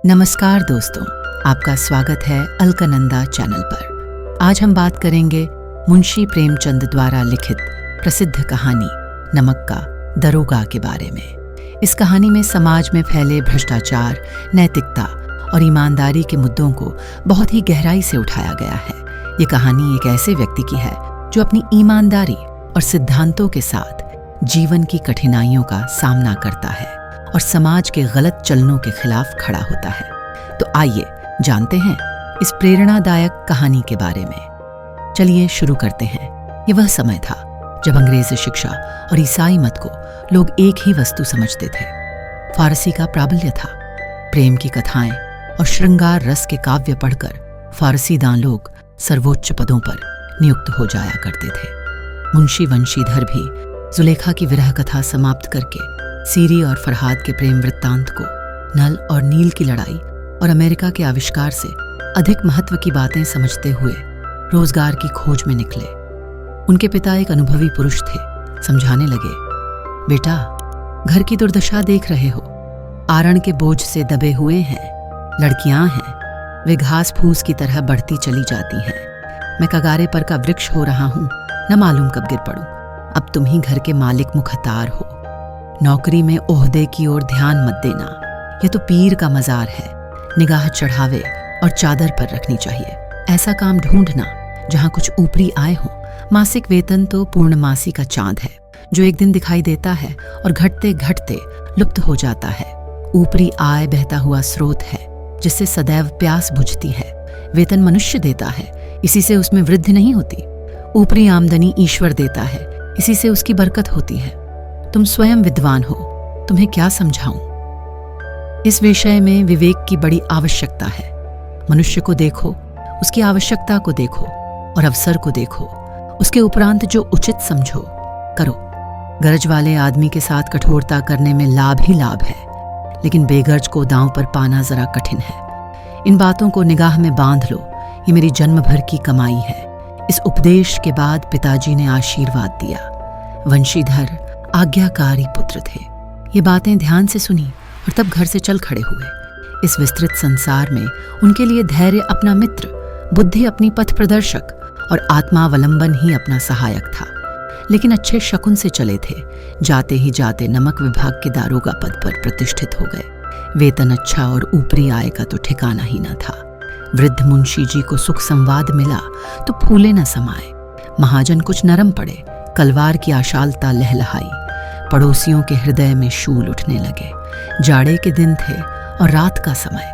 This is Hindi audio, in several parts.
नमस्कार दोस्तों, आपका स्वागत है अलकनंदा चैनल पर। आज हम बात करेंगे मुंशी प्रेमचंद द्वारा लिखित प्रसिद्ध कहानी नमक का दरोगा के बारे में। इस कहानी में समाज में फैले भ्रष्टाचार, नैतिकता और ईमानदारी के मुद्दों को बहुत ही गहराई से उठाया गया है। ये कहानी एक ऐसे व्यक्ति की है जो अपनी ईमानदारी और सिद्धांतों के साथ जीवन की कठिनाइयों का सामना करता है और समाज के गलत चलनों के खिलाफ खड़ा होता है। तो आइए जानते हैं इस प्रेरणादायक कहानी के बारे में। चलिए शुरू करते हैं। ये वह समय था जब अंग्रेजी शिक्षा और ईसाई मत को लोग एक ही वस्तु समझते थे। फारसी का प्राबल्य था। प्रेम की कथाएं और श्रृंगार रस के काव्य पढ़कर फारसीदां लोग सर्वोच्च पदों पर नियुक्त हो जाया करते थे। मुंशी वंशीधर भी जुलेखा की विरह कथा समाप्त करके सीरी और फरहाद के प्रेम वृत्तांत को, नल और नील की लड़ाई और अमेरिका के आविष्कार से अधिक महत्व की बातें समझते हुए रोजगार की खोज में निकले। उनके पिता एक अनुभवी पुरुष थे। समझाने लगे, बेटा, घर की दुर्दशा देख रहे हो, आरण के बोझ से दबे हुए हैं, लड़कियां हैं, वे घास फूस की तरह बढ़ती चली जाती हैं। मैं कगारे पर का वृक्ष हो रहा हूं, न मालूम कब गिर पड़ूं। अब तुम ही घर के मालिक मुख्तार हो। नौकरी में ओहदे की ओर ध्यान मत देना, यह तो पीर का मजार है। निगाह चढ़ावे और चादर पर रखनी चाहिए। ऐसा काम ढूंढना जहां कुछ ऊपरी आय हो। मासिक वेतन तो पूर्णमासी का चांद है जो एक दिन दिखाई देता है और घटते घटते लुप्त हो जाता है। ऊपरी आय बहता हुआ स्रोत है जिससे सदैव प्यास बुझती है। वेतन मनुष्य देता है, इसी से उसमें वृद्धि नहीं होती। ऊपरी आमदनी ईश्वर देता है, इसी से उसकी बरकत होती है। तुम स्वयं विद्वान हो, तुम्हें क्या समझाऊं। इस विषय में विवेक की बड़ी आवश्यकता है। मनुष्य को देखो, उसकी आवश्यकता को देखो और अवसर को देखो। उसके उपरांत जो उचित समझो करो। गरज वाले आदमी के साथ कठोरता करने में लाभ ही लाभ है, लेकिन बेगर्ज को दांव पर पाना जरा कठिन है। इन बातों को निगाह में बांध लो, ये मेरी जन्म भर की कमाई है। इस उपदेश के बाद पिताजी ने आशीर्वाद दिया। वंशीधर आज्ञाकारी पुत्र थे। ये बातें ध्यान से सुनी और तब घर से चल खड़े हुए। इस विस्तृत संसार में उनके लिए धैर्य अपना मित्र, बुद्धि अपनी पथ प्रदर्शक और आत्मावलंबन ही अपना सहायक था। लेकिन अच्छे शकुन से चले थे। जाते ही जाते नमक विभाग के दारोगा पद पर प्रतिष्ठित हो गए। वेतन अच्छा और ऊपरी आय का तो ठिकाना ही न था। वृद्ध मुंशी जी को सुख संवाद मिला तो फूले न समाये। महाजन कुछ नरम पड़े, कलवार की आशालता लहलहाई। पड़ोसियों के हृदय में शूल उठने लगे। जाड़े के दिन थे और रात का समय।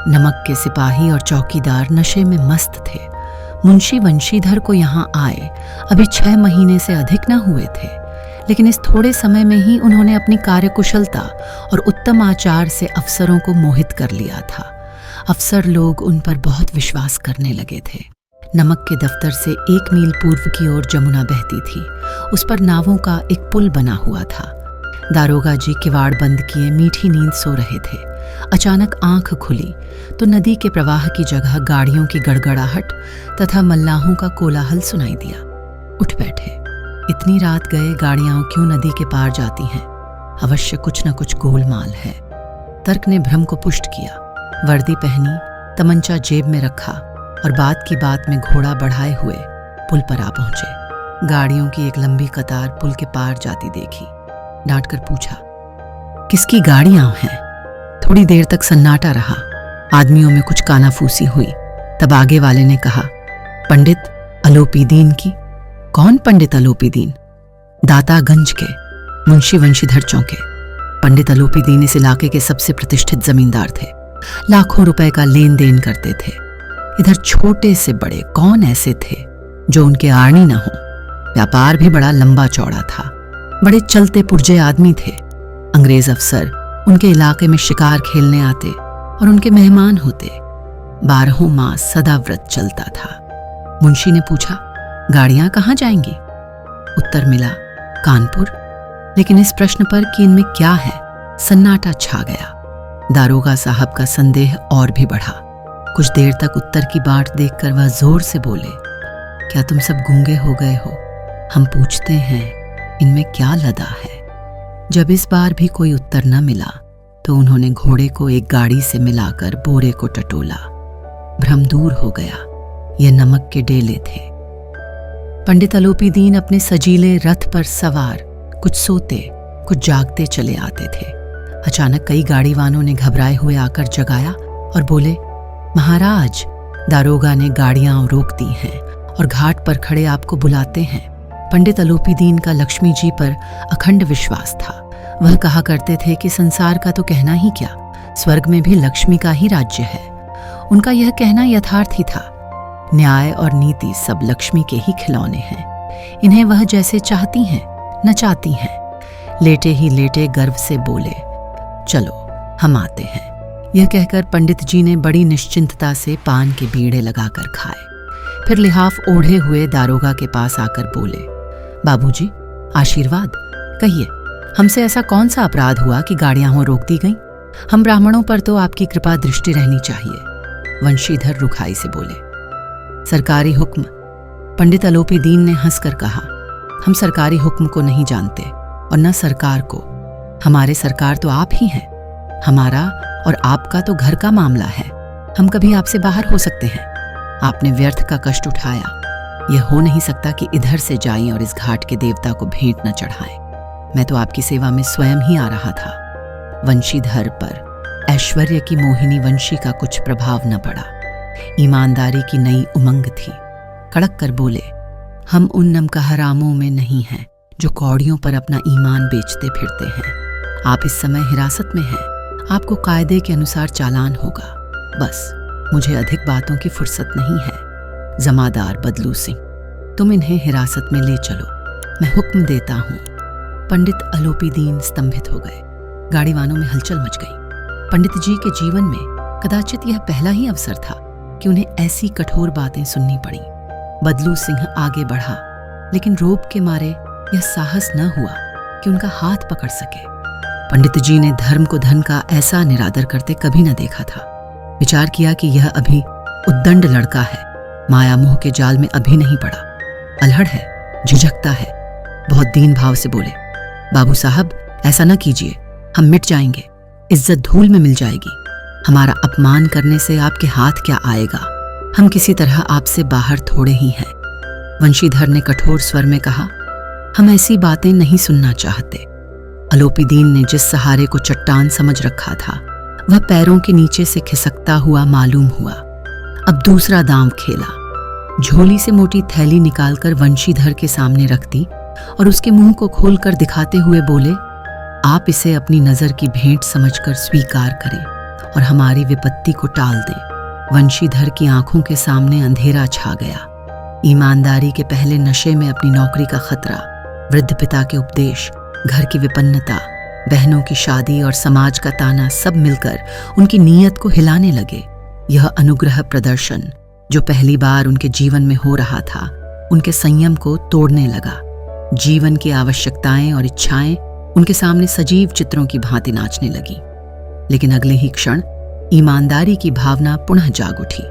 नमक के सिपाही और चौकीदार नशे में मस्त थे। मुंशी वंशीधर को यहाँ आए अभी 6 महीने से अधिक न हुए थे, लेकिन इस थोड़े समय में ही उन्होंने अपनी कार्यकुशलता और उत्तम आचार से अफसरों को मोहित कर लिया था। अफसर लोग उन पर बहुत विश्वास करने लगे थे। नमक के दफ्तर से 1 मील पूर्व की ओर जमुना बहती थी। उस पर नावों का एक पुल बना हुआ था। दारोगा जी किवाड़ बंद किए मीठी नींद सो रहे थे। अचानक आंख खुली तो नदी के प्रवाह की जगह गाड़ियों की गड़गड़ाहट तथा मल्लाहों का कोलाहल सुनाई दिया। उठ बैठे। इतनी रात गए गाड़ियां क्यों नदी के पार जाती हैं? अवश्य कुछ न कुछ गोलमाल है। तर्क ने भ्रम को पुष्ट किया। वर्दी पहनी, तमंचा जेब में रखा और बात की बात में घोड़ा बढ़ाए हुए पुल पर आ पहुंचे। गाड़ियों की एक लंबी कतार पुल के पार जाती देखी। डांट कर पूछा, किसकी गाड़ियां हैं? थोड़ी देर तक सन्नाटा रहा। आदमियों में कुछ कानाफूसी हुई। तब आगे वाले ने कहा, पंडित अलोपीदीन की। कौन पंडित अलोपीदीन? दातागंज के मुंशी वंशीधर चौके। पंडित अलोपीदीन इस इलाके के सबसे प्रतिष्ठित जमींदार थे। लाखों रुपए का लेन देन करते थे। इधर छोटे से बड़े कौन ऐसे थे जो उनके आड़नी न हो। व्यापार भी बड़ा लंबा चौड़ा था। बड़े चलते पुर्जे आदमी थे। अंग्रेज अफसर उनके इलाके में शिकार खेलने आते और उनके मेहमान होते। 12 मास सदा व्रत चलता था। मुंशी ने पूछा, गाड़ियां कहाँ जाएंगी? उत्तर मिला, कानपुर। लेकिन इस प्रश्न पर कि इनमें क्या है, सन्नाटा छा गया। दारोगा साहब का संदेह और भी बढ़ा। कुछ देर तक उत्तर की बाट देखकर वह जोर से बोले, क्या तुम सब गूंगे हो गए हो? हम पूछते हैं, इनमें क्या लदा है? जब इस बार भी कोई उत्तर न मिला तो उन्होंने घोड़े को एक गाड़ी से मिलाकर बोरे को टटोला। भ्रम दूर हो गया, ये नमक के डेले थे। पंडित अलोपी दीन अपने सजीले रथ पर सवार कुछ सोते कुछ जागते चले आते थे। अचानक कई गाड़ी वालों ने घबराए हुए आकर जगाया और बोले, महाराज, दारोगा ने गाड़ियां रोक दी हैं और घाट पर खड़े आपको बुलाते हैं। पंडित अलोपी दीन का लक्ष्मी जी पर अखंड विश्वास था। वह कहा करते थे कि संसार का तो कहना ही क्या, स्वर्ग में भी लक्ष्मी का ही राज्य है। उनका यह कहना यथार्थ ही था। न्याय और नीति सब लक्ष्मी के ही खिलौने हैं। इन्हें वह जैसे चाहती हैं नचाती हैं। लेटे ही लेटे गर्व से बोले, चलो हम आते हैं। यह कहकर पंडित जी ने बड़ी निश्चिंतता से पान के बीड़े लगाकर खाए। फिर लिहाफ ओढ़े हुए दारोगा के पास आकर बोले, बाबूजी, आशीर्वाद कहिए, हमसे ऐसा कौन सा अपराध हुआ कि गाड़ियां हो रोक दी गईं? हम ब्राह्मणों पर तो आपकी कृपा दृष्टि रहनी चाहिए। वंशीधर रुखाई से बोले, सरकारी हुक्म। पंडित अलोपी दीन ने हंसकर कहा, हम सरकारी हुक्म को नहीं जानते और न सरकार को। हमारे सरकार तो आप ही हैं। हमारा और आपका तो घर का मामला है। हम कभी आपसे बाहर हो सकते हैं। आपने व्यर्थ का कष्ट उठाया। यह हो नहीं सकता कि इधर से जाएं और इस घाट के देवता को भेंट न चढ़ाएं। मैं तो आपकी सेवा में स्वयं ही आ रहा था। वंशीधर पर ऐश्वर्य की मोहिनी वंशी का कुछ प्रभाव न पड़ा। ईमानदारी की नई उमंग थी। कड़क कर बोले, हम उन नमकहरामों में नहीं हैं जो कौड़ियों पर अपना ईमान बेचते फिरते हैं। आप इस समय हिरासत में हैं। आपको कायदे के अनुसार चालान होगा। बस मुझे अधिक बातों की फुर्सत नहीं है। जमादार बदलू सिंह, तुम इन्हें हिरासत में ले चलो, मैं हुक्म देता हूँ। पंडित अलोपी दीन स्तंभित हो गए। गाड़ीवानों में हलचल मच गई। पंडित जी के जीवन में कदाचित यह पहला ही अवसर था कि उन्हें ऐसी कठोर बातें सुननी पड़ी। बदलू सिंह आगे बढ़ा, लेकिन रोब के मारे यह साहस न हुआ कि उनका हाथ पकड़ सके। पंडित जी ने धर्म को धन का ऐसा निरादर करते कभी न देखा था। विचार किया कि यह अभी उद्दंड लड़का है, माया मोह के जाल में अभी नहीं पड़ा, अल्हड़ है, झिझकता है। बहुत दीन भाव से बोले, बाबू साहब, ऐसा न कीजिए, हम मिट जाएंगे, इज्जत धूल में मिल जाएगी। हमारा अपमान करने से आपके हाथ क्या आएगा? हम किसी तरह आपसे बाहर थोड़े ही हैं। वंशीधर ने कठोर स्वर में कहा, हम ऐसी बातें नहीं सुनना चाहते। अलोपी दीन ने जिस सहारे को चट्टान समझ रखा था, वह पैरों के नीचे से खिसकता हुआ मालूम हुआ। अब दूसरा दांव खेला। झोली से मोटी थैली निकालकर वंशीधर के सामने रख दी और उसके मुंह को खोलकर दिखाते हुए बोले, आप इसे अपनी नजर की भेंट समझकर स्वीकार करें और हमारी विपत्ति को टाल दें। वंशीधर की आंखों के सामने अंधेरा छा गया। ईमानदारी के पहले नशे में अपनी नौकरी का खतरा, वृद्ध पिता के उपदेश, घर की विपन्नता, बहनों की शादी और समाज का ताना सब मिलकर उनकी नीयत को हिलाने लगे। यह अनुग्रह प्रदर्शन जो पहली बार उनके जीवन में हो रहा था, उनके संयम को तोड़ने लगा। जीवन की आवश्यकताएं और इच्छाएं उनके सामने सजीव चित्रों की भांति नाचने लगी। लेकिन अगले ही क्षण ईमानदारी की भावना पुनः जाग उठी।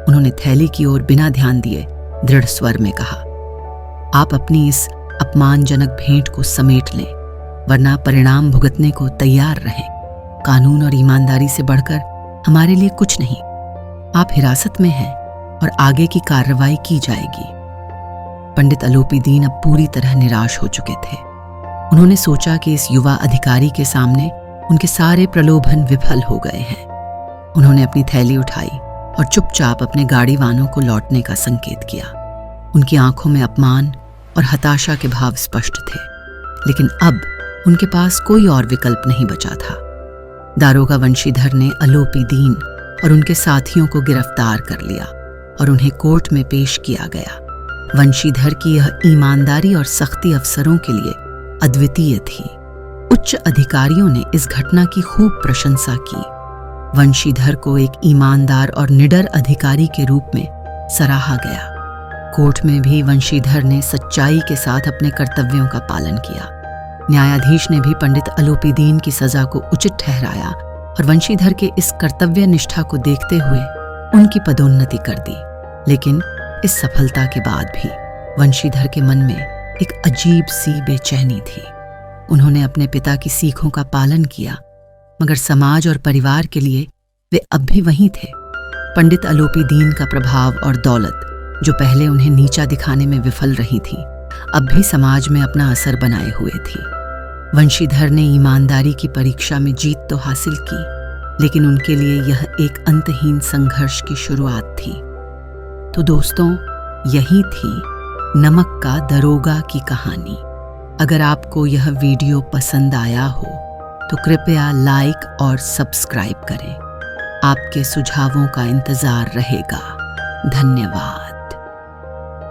उन्होंने थैली की ओर बिना ध्यान दिए दृढ़ स्वर में कहा, आप अपनी इस अपमानजनक भेंट को समेट लें, वरना परिणाम भुगतने को तैयार रहें। कानून और ईमानदारी से बढ़कर हमारे लिए कुछ नहीं। आप हिरासत में हैं और आगे की कार्रवाई की जाएगी। पंडित अलोपी दीन अब पूरी तरह निराश हो चुके थे। उन्होंने सोचा कि इस युवा अधिकारी के सामने उनके सारे प्रलोभन विफल हो गए हैं। उन्होंने अपनी थैली उठाई और चुपचाप अपने गाड़ीवानों को लौटने का संकेत किया। उनकी आंखों में अपमान और हताशा के भाव स्पष्ट थे, लेकिन अब उनके पास कोई और विकल्प नहीं बचा था। दारोगा वंशीधर ने अलोपी दीन और उनके साथियों को गिरफ्तार कर लिया और उन्हें कोर्ट में पेश किया गया। वंशीधर की यह ईमानदारी और सख्ती अफसरों के लिए अद्वितीय थी। उच्च अधिकारियों ने इस घटना की खूब प्रशंसा की। वंशीधर को एक ईमानदार और निडर अधिकारी के रूप में सराहा गया। कोर्ट में भी वंशीधर ने सच्चाई के साथ अपने कर्तव्यों का पालन किया। न्यायाधीश ने भी पंडित अलोपी दीन की सजा को उचित ठहराया और वंशीधर के इस कर्तव्य निष्ठा को देखते हुए उनकी पदोन्नति कर दी। लेकिन इस सफलता के बाद भी वंशीधर के मन में एक अजीब सी बेचैनी थी। उन्होंने अपने पिता की सीखों का पालन किया, मगर समाज और परिवार के लिए वे अब भी वहीं थे। पंडित अलोपी दीन का प्रभाव और दौलत, जो पहले उन्हें नीचा दिखाने में विफल रही थी, अब भी समाज में अपना असर बनाए हुए थी। वंशीधर ने ईमानदारी की परीक्षा में जीत तो हासिल की, लेकिन उनके लिए यह एक अंतहीन संघर्ष की शुरुआत थी। तो दोस्तों, यही थी नमक का दरोगा की कहानी। अगर आपको यह वीडियो पसंद आया हो तो कृपया लाइक और सब्सक्राइब करें। आपके सुझावों का इंतजार रहेगा। धन्यवाद।